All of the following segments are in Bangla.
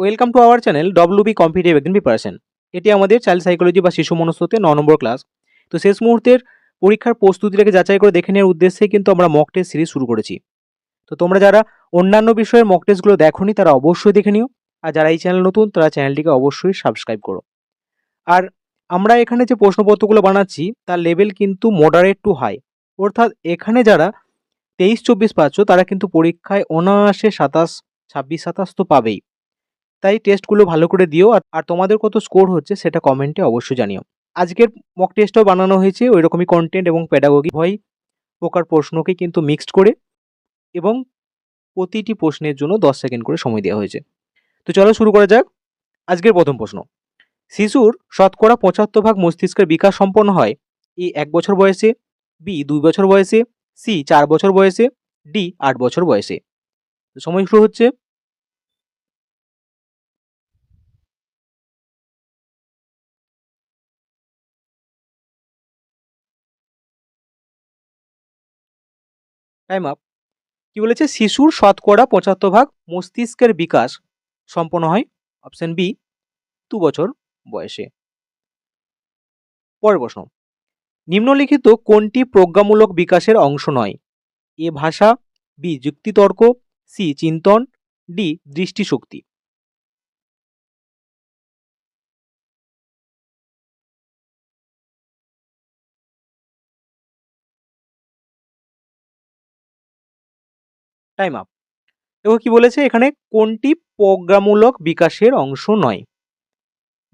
Welcome to our channel WB competitive exam preparation. এটি আমাদের চাইল্ড সাইকোলজি বা শিশু মনস্তত্ত্বে 9 নম্বর ক্লাস। তো শেষ মুহূর্তের পরীক্ষার প্রস্তুতিটাকে যাচাই করে দেখে নেওয়ার উদ্দেশ্যে কিন্তু আমরা মক টেস্ট সিরিজ শুরু করেছি। তো তোমরা যারা অন্যান্য বিষয়ের মক টেস্টগুলো দেখোনি তারা অবশ্যই দেখে নিও, আর যারা এই চ্যানেল নতুন তারা চ্যানেলটিকে অবশ্যই সাবস্ক্রাইব করো। আর আমরা এখানে যে প্রশ্নপত্রগুলো বানাচ্ছি তার লেভেল কিন্তু মডারেট টু হাই, অর্থাৎ এখানে যারা 23-24 পাচ্ছ তারা কিন্তু পরীক্ষায় অনায়াসে 26-27 তো পাবেই। তাই টেস্টগুলো ভালো করে দিও, আর তোমাদের কত স্কোর হচ্ছে সেটা কমেন্টে অবশ্যই জানিও। আজকের মক টেস্টও বানানো হয়েছে ওই রকমই কন্টেন্ট এবং প্যাডাগোগি উভয় প্রকার প্রশ্নকে কিন্তু মিক্সড করে, এবং প্রতিটি প্রশ্নের জন্য 10 সেকেন্ড করে সময় দেওয়া হয়েছে। তো চলো শুরু করা যাক। আজকের প্রথম প্রশ্ন, শিশুর শতকরা 75% মস্তিষ্কের বিকাশ সম্পন্ন হয় এ 1 বছর বয়সে, বি 2 বছর বয়সে, সি 4 বছর বয়সে, ডি 8 বছর বয়সে। সময় শুরু হচ্ছে। Time up. কি বলেছে? শিশুর শতকরা 75% মস্তিষ্কের বিকাশ সম্পন্ন হয় অপশন বি 2 বছর বয়সে। পরের প্রশ্ন, নিম্নলিখিত কোনটি প্রজ্ঞামূলক বিকাশের অংশ নয়? এ ভাষা, বি যুক্তিতর্ক, সি চিন্তন, ডি দৃষ্টিশক্তি। Time up. দেখো কি বলেছে এখানে, কোনটি প্রজ্ঞামূলক বিকাশের অংশ নয়?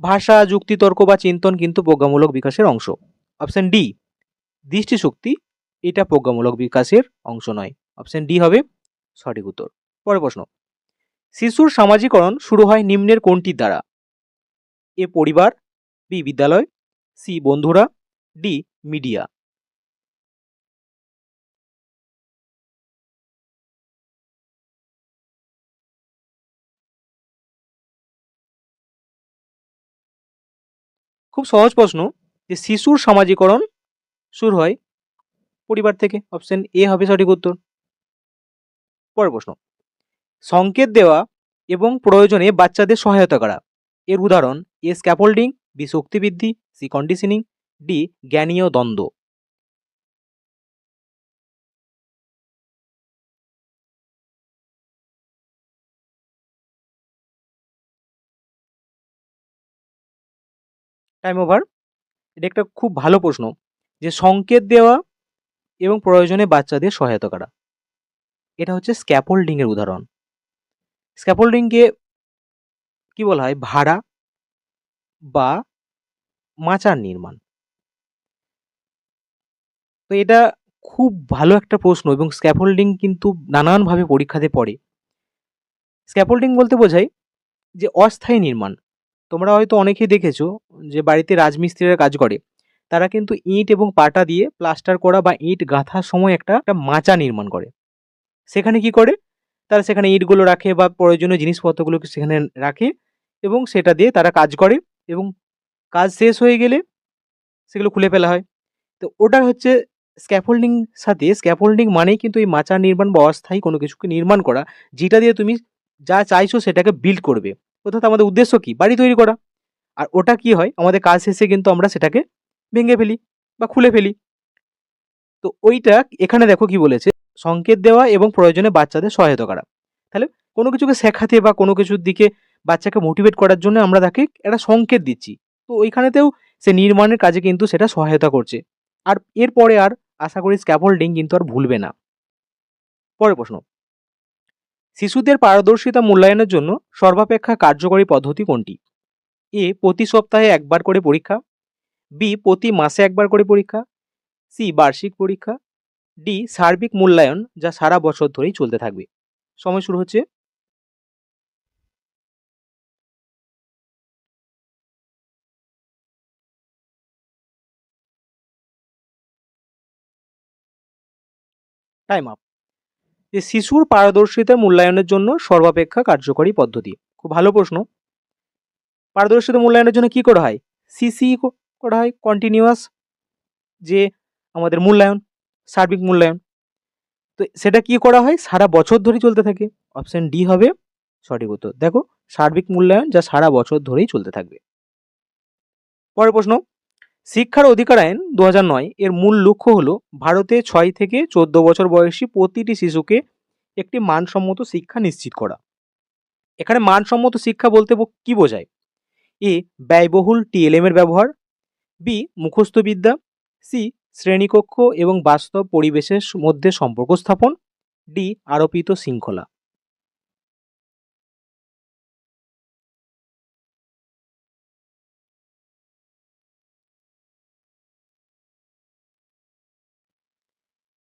ভাষা, যুক্তিতর্ক বা চিন্তন কিন্তু প্রজ্ঞামূলক বিকাশের অংশ। অপশন ডি দৃষ্টিশক্তি, এটা প্রজ্ঞামূলক বিকাশের অংশ নয়। অপশন ডি হবে সঠিক উত্তর। পরের প্রশ্ন, শিশুর সামাজিকরণ শুরু হয় নিম্নের কোনটির দ্বারা? এ পরিবার, বি বিদ্যালয়, সি বন্ধুরা, ডি মিডিয়া। খুব সহজ প্রশ্ন, যে শিশুর সামাজিকরণ শুরু হয় পরিবার থেকে। অপশন এ হবে সঠিক উত্তর। পরের প্রশ্ন, সংকেত দেওয়া এবং প্রয়োজনে বাচ্চাদের সহায়তা করা এর উদাহরণ? এ স্ক্যাফোল্ডিং, বি শক্তিবৃদ্ধি, সি কন্ডিশনিং, ডি জ্ঞানীয় দ্বন্দ্ব। Time over. এটা একটা খুব ভালো প্রশ্ন, যে সংকেত দেওয়া এবং প্রয়োজনে বাচ্চাদের সহায়তা করা, এটা হচ্ছে স্ক্যাফোল্ডিং এর উদাহরণ। স্ক্যাফোল্ডিংকে কি বলা হয়? ভাড়া বা মাচার নির্মাণ। তো এটা খুব ভালো একটা প্রশ্ন, এবং স্ক্যাফোল্ডিং কিন্তু নানানভাবে পরীক্ষাতে পড়ে। স্ক্যাফোল্ডিং বলতে বোঝায় যে অস্থায়ী নির্মাণ। তোমরা হয়তো অনেকেই দেখেছো যে বাড়িতে রাজমিস্ত্রিরা কাজ করে, তারা কিন্তু ইট এবং পাটা দিয়ে প্লাস্টার করা বা ইট গাঁথার সময় একটা মাচা নির্মাণ করে। সেখানে কি করে? তারা সেখানে ইটগুলো রাখে বা প্রয়োজনীয় জিনিসপত্রগুলোকে সেখানে রাখে, এবং সেটা দিয়ে তারা কাজ করে, এবং কাজ শেষ হয়ে গেলে সেগুলো খুলে ফেলা হয়। তো ওটা হচ্ছে স্ক্যাফোল্ডিং। সাথে স্ক্যাফোল্ডিং মানেই কিন্তু এই মাচা নির্মাণ বা অস্থায়ী কোনো কিছুকে নির্মাণ করা, যেটা দিয়ে তুমি যা চাইছো সেটাকে বিল্ড করবে। অর্থাৎ আমাদের উদ্দেশ্য কি? বাড়ি তৈরি করা। আর ওটা কি হয়, আমাদের কাজ শেষে কিন্তু আমরা সেটাকে ভেঙে ফেলি বা খুলে ফেলি। তো ওইটা এখানে দেখো কি বলেছে, সংকেত দেওয়া এবং প্রয়োজনে বাচ্চাদের সহায়তা করা। তাহলে কোনো কিছুকে শেখাতে বা কোনো কিছুর দিকে বাচ্চাকে মোটিভেট করার জন্য আমরা তাকে একটা সংকেত দিচ্ছি। তো ওইখানেতেও সে নির্মাণের কাজে কিন্তু সেটা সহায়তা করছে। আর এরপরে আর আশা করি স্ক্যাফোল্ডিং কিন্তু আর ভুলবে না। পরের প্রশ্ন, শিশুদের পারদর্শিতা মূল্যায়নের জন্য সর্বাপেক্ষা কার্যকরী পদ্ধতি কোনটি? এ প্রতি সপ্তাহে একবার করে পরীক্ষা, বি প্রতি মাসে একবার করে পরীক্ষা, সি বার্ষিক পরীক্ষা, ডি সার্বিক মূল্যায়ন যা সারা বছর ধরেই চলতে থাকবে। সময় শুরু হচ্ছে। Time up. যে শিশুর পারদর্শিতা মূল্যায়নের জন্য সর্বাপেক্ষা কার্যকরী পদ্ধতি, খুব ভালো প্রশ্ন। পারদর্শিতা মূল্যায়নের জন্য কি করা হয়? সিসি করা হয়, কন্টিনিউয়াস যে আমাদের মূল্যায়ন, সার্বিক মূল্যায়ন। তো সেটা কি করা হয়? সারা বছর ধরে চলতে থাকে। অপশন ডি হবে সঠিক উত্তর। দেখো সার্বিক মূল্যায়ন যা সারা বছর ধরেই চলতে থাকবে। পরের প্রশ্ন, শিক্ষার অধিকার আইন 2009 এর মূল লক্ষ্য হলো ভারতে 6 থেকে 14 বছর বয়সী প্রতিটি শিশুকে একটি মানসম্মত শিক্ষা নিশ্চিত করা। এখানে মানসম্মত শিক্ষা বলতে কি বোঝায়? এ, ব্যয়বহুল টিএলএম এর ব্যবহার, বি, মুখস্থ বিদ্যা, সি, শ্রেণীকক্ষ এবং বাস্তব পরিবেশের মধ্যে সম্পর্ক স্থাপন, ডি, আরোপিত শৃঙ্খলা।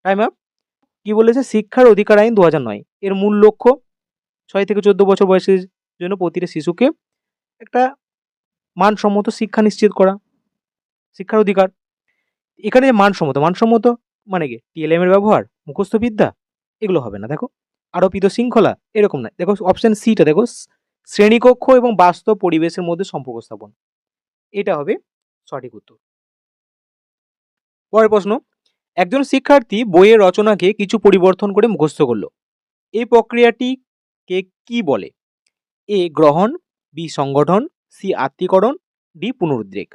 Time up. কি বলেছে? শিক্ষার অধিকার আইন 2009 এর মূল লক্ষ্য 6 থেকে 14 বছর বয়সের জন্য প্রতিটি শিশুকে একটা মানসম্মত শিক্ষা নিশ্চিত করা, শিক্ষার অধিকার। এখানে যে মানসম্মত, মানসম্মত মানে কি? টিএলএম এর ব্যবহার, মুখস্থ বিদ্যা, এগুলো হবে না। দেখো, আরোপিত শৃঙ্খলা, এরকম না। দেখো অপশন সিটা দেখো, শ্রেণীকক্ষ এবং বাস্তব পরিবেশের মধ্যে সম্পর্ক স্থাপন, এটা হবে সঠিক উত্তর। পরের প্রশ্ন, একজন শিক্ষার্থী বইয়ের রচনাকে কিছু পরিবর্তন করে মুখস্থ করলো, এই প্রক্রিয়াটিকে কি বলে? এ, গ্রহণ, বি, সংগঠন, সি, আত্মীকরণ, ডি, পুনরুদ্রেক।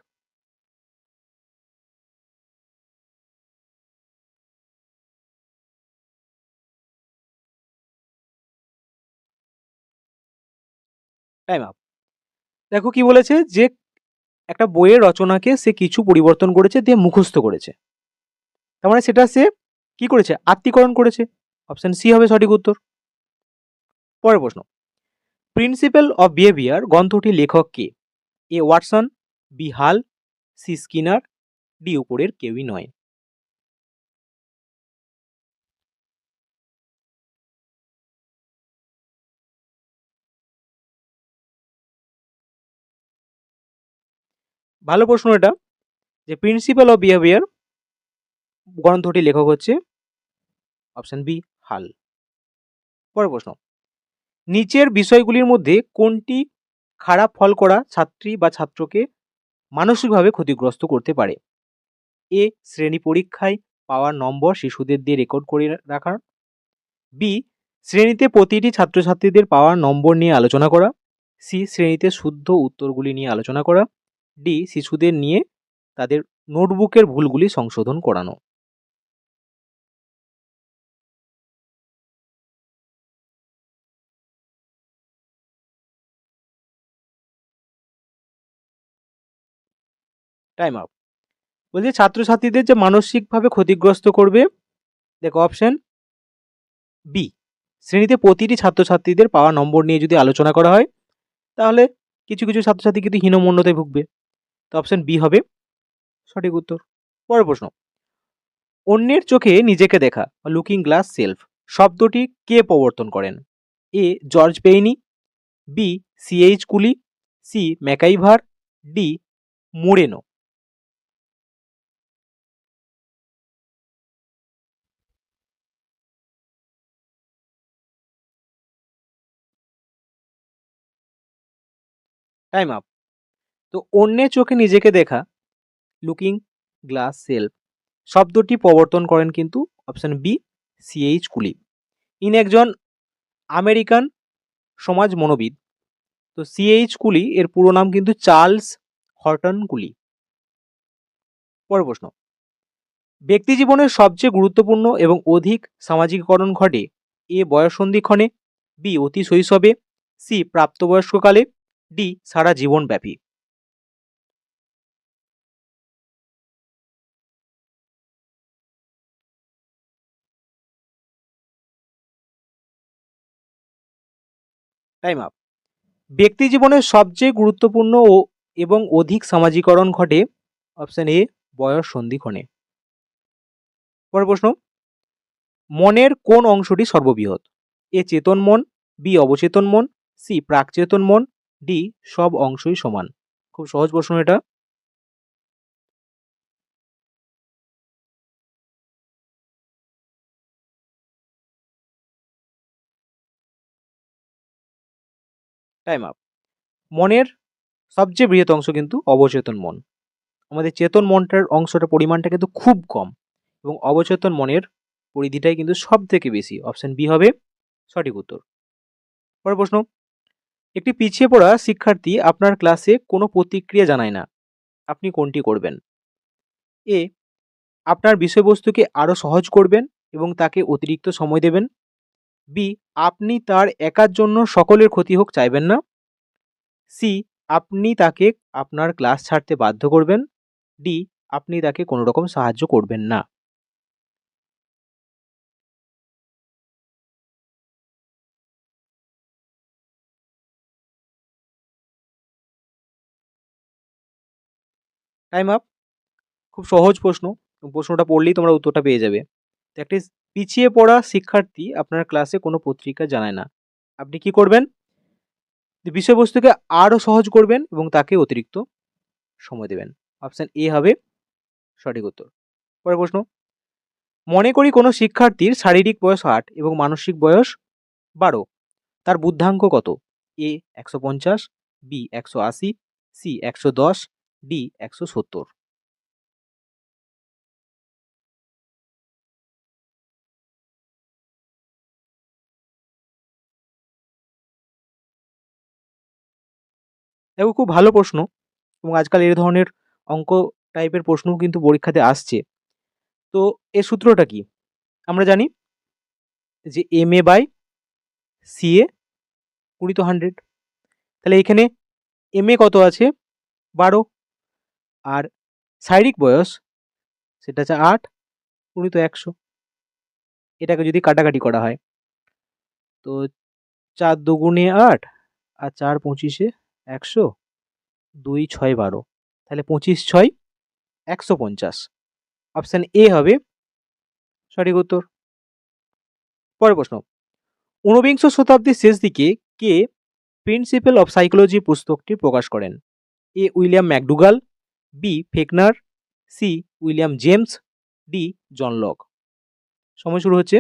Time up. দেখো কি বলেছে, যে একটা বইয়ের রচনাকে সে কিছু পরিবর্তন করেছে, দিয়ে মুখস্থ করেছে, তার মানে সেটা সে কি করেছে? আত্মীকরণ করেছে। অপশন সি হবে সঠিক উত্তর। পরের প্রশ্ন, প্রিন্সিপাল অফ বিহেভিয়ার গ্রন্থটির লেখক কে? এ, ওয়াটসন, বি, হাল, সি, স্কিনার, ডি, উপরের কেউই নয়। ভালো প্রশ্ন এটা, যে প্রিন্সিপাল অফ বিহেভিয়ার গ্রন্থটির লেখক হচ্ছে অপশন বি, হাল। পরের প্রশ্ন, নিচের বিষয়গুলির মধ্যে কোনটি খারাপ ফল করা ছাত্রী বা ছাত্রকে মানসিকভাবে ক্ষতিগ্রস্ত করতে পারে? এ, শ্রেণী পরীক্ষায় পাওয়া নম্বর শিশুদের দিয়ে রেকর্ড করে রাখা, বি, শ্রেণীতে প্রতিটি ছাত্রছাত্রীদের পাওয়া নম্বর নিয়ে আলোচনা করা, সি, শ্রেণীতে শুদ্ধ উত্তরগুলি নিয়ে আলোচনা করা, ডি, শিশুদের নিয়ে তাদের নোটবুকের ভুলগুলি সংশোধন করানো। Time up. বলছে ছাত্রছাত্রীদের যে মানসিকভাবে ক্ষতিগ্রস্ত করবে, দেখো অপশন বি, শ্রেণীতে প্রতিটি ছাত্রছাত্রীদের পাওয়া নম্বর নিয়ে যদি আলোচনা করা হয়, তাহলে কিছু কিছু ছাত্রছাত্রী কিন্তু হীনমন্যতায় ভুগবে। তো অপশন বি হবে সঠিক উত্তর। পরের প্রশ্ন, অন্যের চোখে নিজেকে দেখা, লুকিং গ্লাস সেলফ শব্দটি কে প্রবর্তন করেন? A, George Payne, B, CH Cooley, C, MacIver, D, Moreno. Time up. তো অন্যের চোখে নিজেকে দেখা, লুকিং গ্লাস সেলফ শব্দটি প্রবর্তন করেন কিন্তু অপশন বি, সিএইচ কুলি। ইনি একজন আমেরিকান সমাজ মনোবিদ। তো সিএইচ কুলি এর পুরো নাম কিন্তু চার্লস হর্টন কুলি। পরের প্রশ্ন, ব্যক্তি জীবনের সবচেয়ে গুরুত্বপূর্ণ এবং অধিক সামাজিকীকরণ ঘটে? এ, বয়ঃসন্ধিক্ষণে, বি, অতি শৈশবে, সি, প্রাপ্তবয়স্ককালে, ডি, সারা জীবনব্যাপী। Time up. ব্যক্তি জীবনের সবচেয়ে গুরুত্বপূর্ণ ও এবং অধিক সামাজিকরণ ঘটে অপশন এ, বয়স সন্ধিক্ষণে। পরের প্রশ্ন, মনের কোন অংশটি সর্ববৃহৎ? এ, চেতন মন, বি, অবচেতন মন, সি, প্রাকচেতন মন, ডি, সব অংশই সমান। খুব সহজ প্রশ্ন এটা। Time up. মনের সবচেয়ে বৃহৎ অংশ কিন্তু অবচেতন মন। আমাদের চেতন মনটার অংশটা পরিমাণটা কিন্তু খুব কম, এবং অবচেতন মনের পরিধিটাই কিন্তু সব থেকে বেশি। অপশন বি হবে সঠিক উত্তর। পরের প্রশ্ন, একটি পিছিয়ে পড়া শিক্ষার্থী আপনার ক্লাসে কোনো প্রতিক্রিয়া জানায় না, আপনি কোনটি করবেন? এ, আপনার বিষয়বস্তুকে আরও সহজ করবেন এবং তাকে অতিরিক্ত সময় দেবেন। বি, আপনি তার একার জন্য সকলের ক্ষতি হোক চাইবেন না। সি, আপনি তাকে আপনার ক্লাস ছাড়তে বাধ্য করবেন। ডি, আপনি তাকে কোনো রকম সাহায্য করবেন না। Time up. খুব সহজ প্রশ্ন। প্রশ্নটা পড়লেই তোমরা উত্তরটা পেয়ে যাবে। তো একটি পিছিয়ে পড়া শিক্ষার্থী আপনার ক্লাসে কোনো পত্রিকা জানায় না, আপনি কি করবেন? যে বিষয়বস্তুকে আরও সহজ করবেন এবং তাকে অতিরিক্ত সময় দেবেন। অপশন এ হবে সঠিক উত্তর। পরের প্রশ্ন, মনে করি কোনো শিক্ষার্থীর শারীরিক বয়স 8 এবং মানসিক বয়স 12, তার বুদ্ধাঙ্ক কত? এ 150, বি 180, সি 110, ডি 170। দেখো, খুব ভালো প্রশ্ন এবং আজকাল এই ধরনের অঙ্ক টাইপের প্রশ্নও কিন্তু পরীক্ষাতে আসছে। তো এর সূত্রটা কি? আমরা জানি যে এম এ বাই সি এ গুণিত 100। তাহলে এখানে এম এ কত আছে? 12। আর শারীরিক বয়স সেটা আছে 8 গুণিত 100। এটাকে যদি কাটাকাটি করা হয়, তো 4 দুগুণে 8 আর 4 পঁচিশে 100, 2 6 12, তাহলে 25 6 150। অপশন এ হবে সঠিক উত্তর। পরের প্রশ্ন, ঊনবিংশ শতাব্দীর শেষ দিকে কে প্রিন্সিপাল অফ সাইকোলজি পুস্তকটি প্রকাশ করেন? A William McDougall, B Fechner, C William James, D John Locke. সময় শুরু হচ্ছে।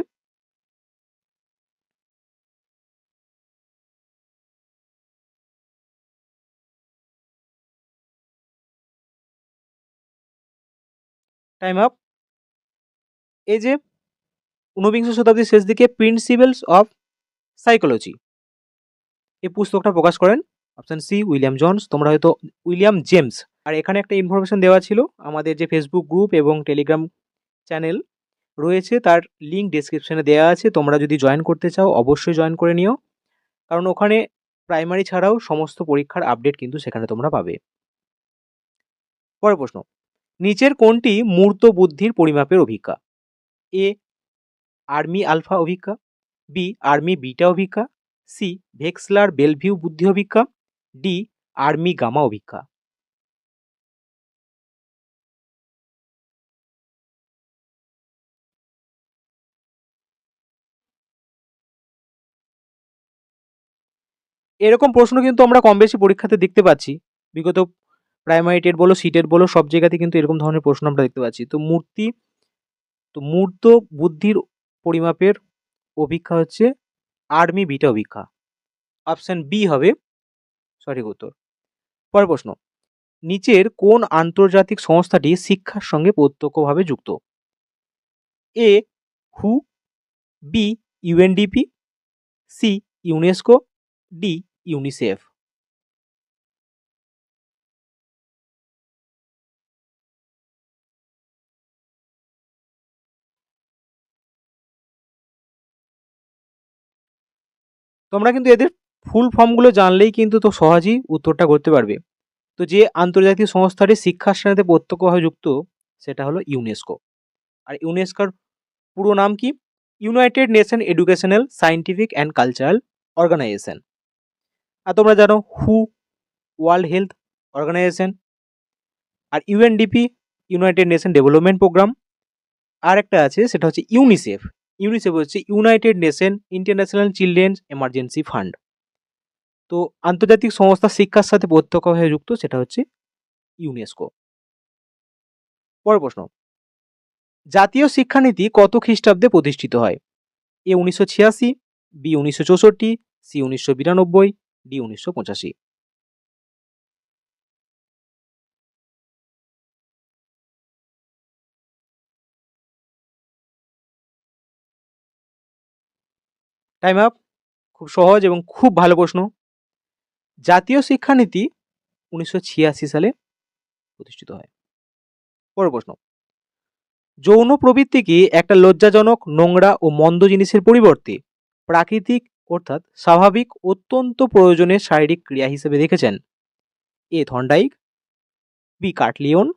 Time up. এই যে ঊনবিংশ শতাব্দীর শেষ দিকে প্রিন্সিপালস অফ সাইকোলজি এই পুস্তকটা প্রকাশ করেন অপশন সি উইলিয়াম জোন্স, তোমরা হয়তো উইলিয়াম জেমস। আর এখানে একটা ইনফরমেশন দেওয়া ছিল, আমাদের যে ফেসবুক গ্রুপ এবং টেলিগ্রাম চ্যানেল রয়েছে তার লিঙ্ক ডেসক্রিপশনে দেওয়া আছে, তোমরা যদি জয়েন করতে চাও অবশ্যই জয়েন করে নিও, কারণ ওখানে প্রাইমারি ছাড়াও সমস্ত পরীক্ষার আপডেট কিন্তু সেখানে তোমরা পাবে। পরের প্রশ্ন, নিচের কোনটি মূর্ত বুদ্ধির পরিমাপের অভিজ্ঞা? এ আর্মি আলফা অভিজ্ঞা, বি আর্মি বিটা অভিজ্ঞা, সি ভেক্সলার বেলভিউ বুদ্ধি অভিজ্ঞা, ডি আর্মি গামা অভিজ্ঞা। এরকম প্রশ্ন কিন্তু আমরা কম বেশি পরীক্ষাতে দেখতে পাচ্ছি, বিগত প্রাইমারি টেট বলো সিটেট বলো সব জায়গাতে কিন্তু এরকম ধরনের প্রশ্ন আমরা দেখতে পাচ্ছি। তো মূর্ত বুদ্ধির পরিমাপের অভিজ্ঞা হচ্ছে আর্মি বিটা অভিজ্ঞা। অপশন বি হবে সঠিক উত্তর। পরের প্রশ্ন, নিচের কোন আন্তর্জাতিক সংস্থাটি শিক্ষার সঙ্গে প্রত্যক্ষভাবে যুক্ত? এ হু, B UNDP, C UNESCO, D UNICEF. তোমরা কিন্তু এদের ফুল ফর্মগুলো জানলেই কিন্তু তো সহজেই উত্তরটা করতে পারবে। তো যে আন্তর্জাতিক সংস্থাটি শিক্ষার সাথে প্রত্যক্ষভাবে যুক্ত সেটা হলো ইউনেস্কো। আর ইউনেস্কোর পুরো নাম কি? United Nation Educational Scientific and Cultural Organization. আর তোমরা জানো হু ওয়ার্ল্ড হেলথ অর্গানাইজেশন, আর UNDP United Nation Development Programme, আর একটা আছে সেটা হচ্ছে ইউনিসেফ। ইউনিসেফ হচ্ছে United Nation International Children's Emergency Fund. তো আন্তর্জাতিক সংস্থা শিক্ষার সাথে প্রত্যক্ষভাবে যুক্ত সেটা হচ্ছে ইউনেস্কো। পরের প্রশ্ন, জাতীয় শিক্ষানীতি কত খ্রিস্টাব্দে প্রতিষ্ঠিত হয়? A 1986, B 1964, C 1992, D 1985। Time up. খুব সহজ এবং খুব ভালো প্রশ্ন। জাতীয় শিক্ষানীতি 1986 সালে প্রতিষ্ঠিত হয়। পরের প্রশ্ন, যৌন প্রবৃত্তিকে একটা লজ্জাজনক, নোংরা ও মন্দ জিনিসের পরিবর্তে প্রাকৃতিক অর্থাৎ স্বাভাবিক অত্যন্ত প্রয়োজনের শারীরিক ক্রিয়া হিসেবে দেখেছেন এ থর্নডাইক, বি কার্টলিওন,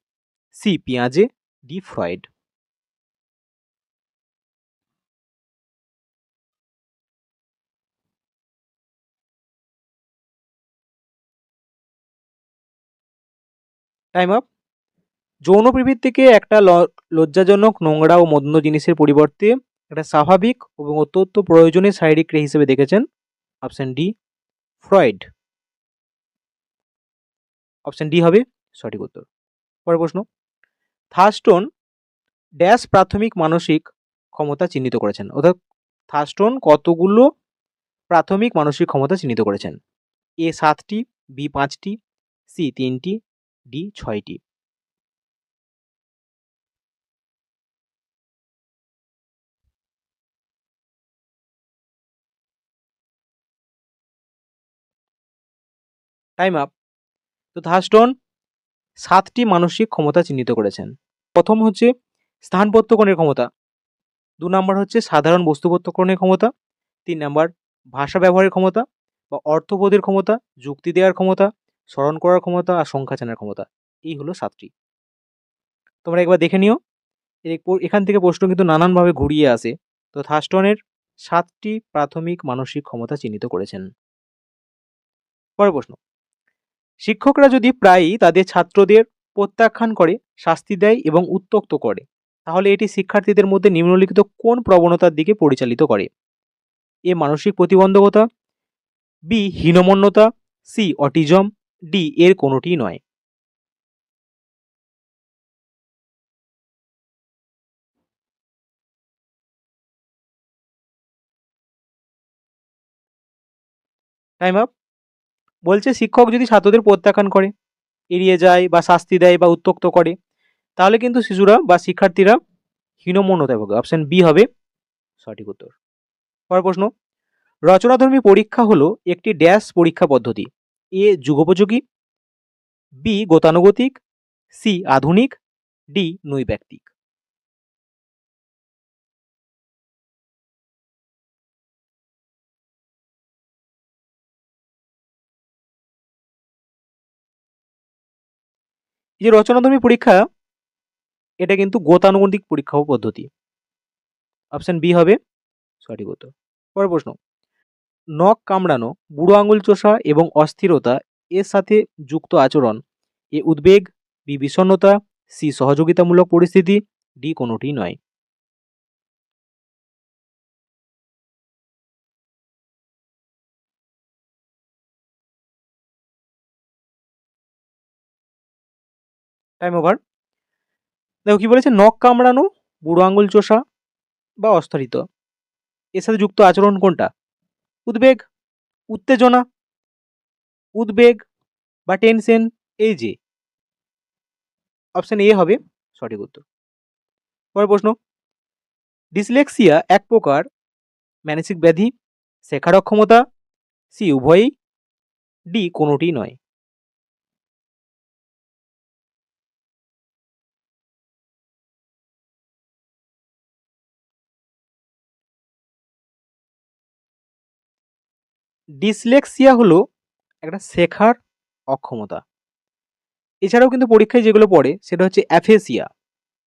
সি পিয়াজে, ডি ফ্রয়েড। Time up. যৌন প্রবৃত্তিকে একটা লজ্জাজনক, নোংরা ও মন্দ জিনিসের পরিবর্তে একটা স্বাভাবিক এবং অত্যন্ত প্রয়োজনীয় শারীরিক ক্রিয়া হিসেবে দেখেছেন option D Freud. Option D হবে সঠিক উত্তর। পরের প্রশ্ন, থার্স্টন ড্যাশ প্রাথমিক মানসিক ক্ষমতা চিহ্নিত করেছেন, অর্থাৎ থার্স্টন কতগুলো প্রাথমিক মানসিক ক্ষমতা চিহ্নিত করেছেন? এ 7টি, বি 5টি, সি 3টি, ডি 6টি। Time up. তো থার্স্টন 7টি মানসিক ক্ষমতা চিহ্নিত করেছেন। প্রথম হচ্ছে স্থান প্রত্যক্ষণের ক্ষমতা, 2 নম্বর হচ্ছে সাধারণ বস্তু প্রত্যক্ষণের ক্ষমতা, 3 নম্বর ভাষা ব্যবহারের ক্ষমতা বা অর্থবোধের ক্ষমতা, যুক্তি দেওয়ার ক্ষমতা, স্মরণ করার ক্ষমতা আর সংখ্যা চেনার ক্ষমতা। এই হলো 7টি। তোমরা একবার দেখে নিও, এখান থেকে প্রশ্ন কিন্তু নানানভাবে ঘুরিয়ে আসে। তো থার্স্টনের 7টি প্রাথমিক মানসিক ক্ষমতা চিহ্নিত করেছেন। পরের প্রশ্ন, শিক্ষকরা যদি প্রায়ই তাদের ছাত্রদের প্রত্যাখ্যান করে, শাস্তি দেয় এবং উত্ত্যক্ত করে, তাহলে এটি শিক্ষার্থীদের মধ্যে নিম্নলিখিত কোন প্রবণতার দিকে পরিচালিত করে? এ মানসিক প্রতিবন্ধকতা, বি হীনমন্যতা, সি অটিজম, ডি এর কোনোটিই নয়। Time up. বলছে শিক্ষক যদি ছাত্রদের প্রত্যাখ্যান করে, এড়িয়ে যায় বা শাস্তি দেয় বা উত্ত্যক্ত করে, তাহলে কিন্তু শিশুরা বা শিক্ষার্থীরা হীনমন্যতায় ভোগে। অপশন বি হবে সঠিক উত্তর। পরের প্রশ্ন, রচনাধর্মী পরীক্ষা হলো একটি ড্যাশ পরীক্ষা পদ্ধতি। এ যুগোপযোগী, বি গতানুগতিক, সি আধুনিক, ডি নৈব্যক্তিক। এই যে রচনাধর্মী পরীক্ষা, এটা কিন্তু গতানুগতিক পরীক্ষা পদ্ধতি। অপশন বি হবে সঠিক উত্তর। পরের প্রশ্ন, নখ কামড়ানো, বুড়ো আঙুল চোষা এবং অস্থিরতা এর সাথে যুক্ত আচরণ, এ উদ্বেগ, বি বিষণ্ণতা, সি সহযোগিতামূলক পরিস্থিতি, ডি কোনোটি নয়। Time over. দেখো কি বলেছে, নখ কামড়ানো, বুড়ো আঙুল চোষা বা অস্থিরত এর সাথে যুক্ত আচরণ কোনটা? উদ্বেগ, উত্তেজনা, উদ্বেগ বা টেনশন, এই যে অপশন এ হবে সঠিক উত্তর। পরের প্রশ্ন, ডিসলেক্সিয়া এক প্রকার মানসিক ব্যাধি, শেখার অক্ষমতা, সি উভয়ই, ডি কোনোটি নয়। ডিসলেক্সিয়া হলো একটা শেখার অক্ষমতা। এছাড়াও কিন্তু পরীক্ষায় যেগুলো পড়ে সেটা হচ্ছে অ্যাফেসিয়া,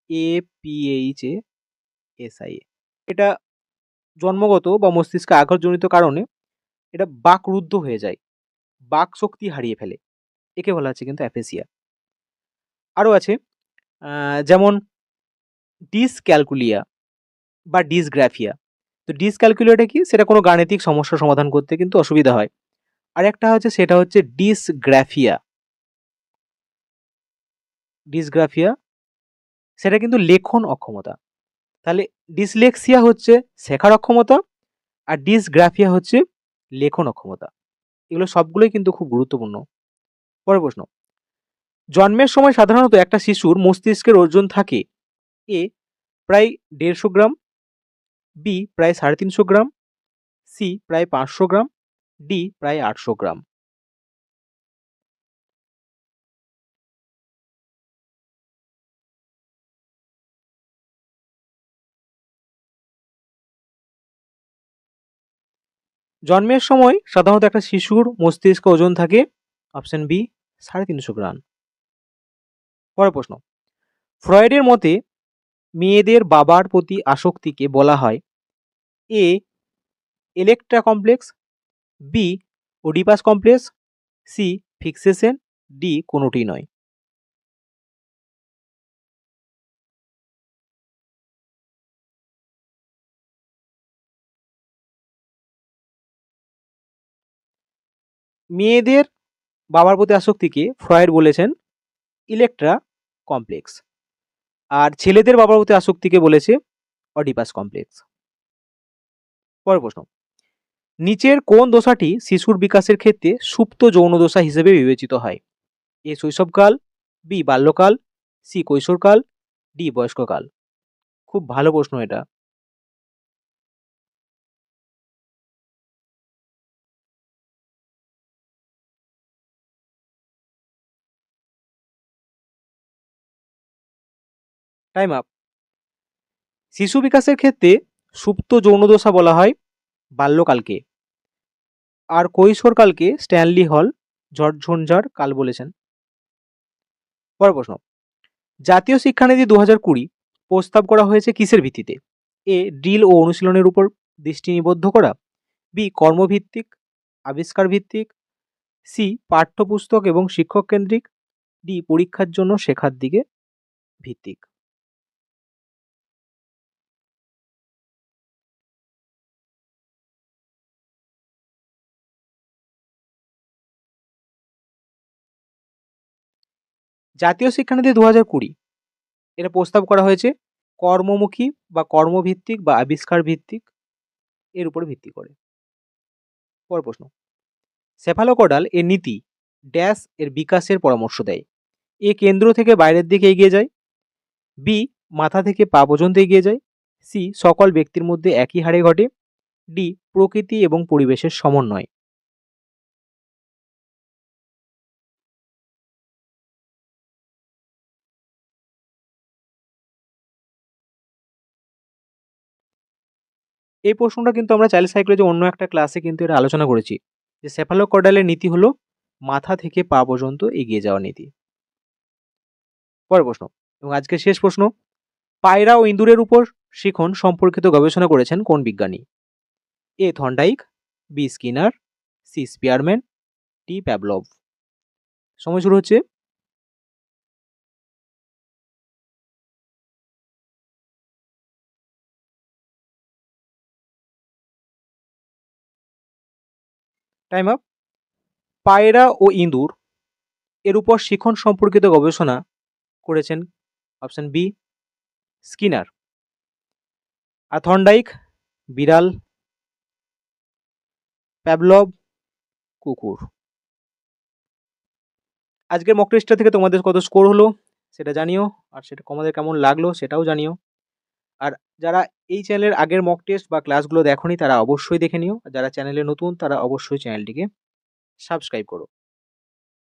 APHASIA। এটা জন্মগত বা মস্তিষ্কে আঘাতজনিত কারণে এটা বাকরুদ্ধ হয়ে যায়, বাক শক্তি হারিয়ে ফেলে, একে বলা হচ্ছে কিন্তু অ্যাফেসিয়া। আরও আছে যেমন ডিসক্যালকুলিয়া বা ডিসগ্রাফিয়া। তো ডিসক্যালকুলিয়াটা কি, সেটা কোনো গাণিতিক সমস্যা সমাধান করতে কিন্তু অসুবিধা হয়। আর একটা হচ্ছে সেটা হচ্ছে ডিসগ্রাফিয়া। ডিসগ্রাফিয়া সেটা কিন্তু লেখন অক্ষমতা। তাহলে ডিসলেক্সিয়া হচ্ছে শেখার অক্ষমতা আর ডিসগ্রাফিয়া হচ্ছে লেখন অক্ষমতা। এগুলো সবগুলোই কিন্তু খুব গুরুত্বপূর্ণ। পরের প্রশ্ন, জন্মের সময় সাধারণত একটা শিশুর মস্তিষ্কের ওজন থাকে এ প্রায় 150 গ্রাম, বি প্রায় 350 গ্রাম, সি প্রায় 500 গ্রাম, ডি প্রায় 800 গ্রাম। জন্মের সময় সাধারণত একটা শিশুর মস্তিষ্ক ওজন থাকে অপশন বি 350 গ্রাম। পরের প্রশ্ন, ফ্রয়েডের মতে মেয়েদের বাবার প্রতি আসক্তিকে বলা হয় A Electra complex, B Oedipus complex, C fixation, D কোনোটি নয়। মেয়েদের বাবার প্রতি আসক্তিকে ফ্রয়েড বলেছেন ইলেক্ট্রা কমপ্লেক্স, আর ছেলেদের বাবার প্রতি আসক্তিকে বলেছে অডিপাস কমপ্লেক্স। পরের প্রশ্ন, নিচের কোন দশাটি শিশুর বিকাশের ক্ষেত্রে সুপ্ত যৌন দশা হিসেবে বিবেচিত হয়? এ শৈশবকাল, বি বাল্যকাল, সি কৈশোরকাল, ডি বয়স্ককাল। খুব ভালো প্রশ্ন এটা। Time up. শিশু বিকাশের ক্ষেত্রে সুপ্ত যৌন দশা বলা হয় বাল্যকালকে, আর কৈশোরকালকে স্ট্যানলি হল জর্জ ঝঞ্ঝার কাল বলেছেন। পরের প্রশ্ন, জাতীয় শিক্ষানীতি 2020 প্রস্তাব করা হয়েছে কিসের ভিত্তিতে? এ ড্রিল ও অনুশীলনের উপর দৃষ্টি নিবদ্ধ করা, বি কর্মভিত্তিক আবিষ্কার ভিত্তিক, সি পাঠ্যপুস্তক এবং শিক্ষক কেন্দ্রিক, ডি পরীক্ষার জন্য শেখার দিকে ভিত্তিক। জাতীয় শিক্ষানীতি 2020 এটা প্রস্তাব করা হয়েছে কর্মমুখী বা কর্মভিত্তিক বা আবিষ্কার ভিত্তিক এর উপর ভিত্তি করে। পরের প্রশ্ন, সেফালোকডাল এর নীতি ড্যাশ এর বিকাশের পরামর্শ দেয়? এ কেন্দ্র থেকে বাইরের দিকে এগিয়ে যায়, বি মাথা থেকে পা পর্যন্ত এগিয়ে যায়, সি সকল ব্যক্তির মধ্যে একই হারে ঘটে, ডি প্রকৃতি এবং পরিবেশের সমন্বয়। এই প্রশ্নটা কিন্তু আমরা চাইল্ড সাইকোলজি অন্য একটা ক্লাসে কিন্তু এটা আলোচনা করেছি, যে সেফালোকডালের নীতি হলো মাথা থেকে পা পর্যন্ত এগিয়ে যাওয়ার নীতি। পরের প্রশ্ন এবং আজকের শেষ প্রশ্ন, পায়রা ও ইঁদুরের উপর শিখন সম্পর্কিত গবেষণা করেছেন কোন বিজ্ঞানী? A Thorndike, B Skinner, C Spearman, D Pavlov. সময় শুরু হচ্ছে। Time up. পায়রা ও ইঁদুর এর উপর শিখন সম্পর্কিত গবেষণা করেছেন অপশন বি স্কিনার, আর থর্নডাইক বিড়াল, প্যাভলভ কুকুর। আজকের মক টেস্টটা থেকে তোমাদের কত স্কোর হলো সেটা জানিও, আর সেটা তোমাদের কেমন লাগলো সেটাও জানিও। আর যারা এই চ্যানেলের আগের মক টেস্ট বা ক্লাসগুলো দেখোনি তারা অবশ্যই দেখে নিও, আর যারা চ্যানেলে নতুন তারা অবশ্যই চ্যানেলটিকে সাবস্ক্রাইব করো।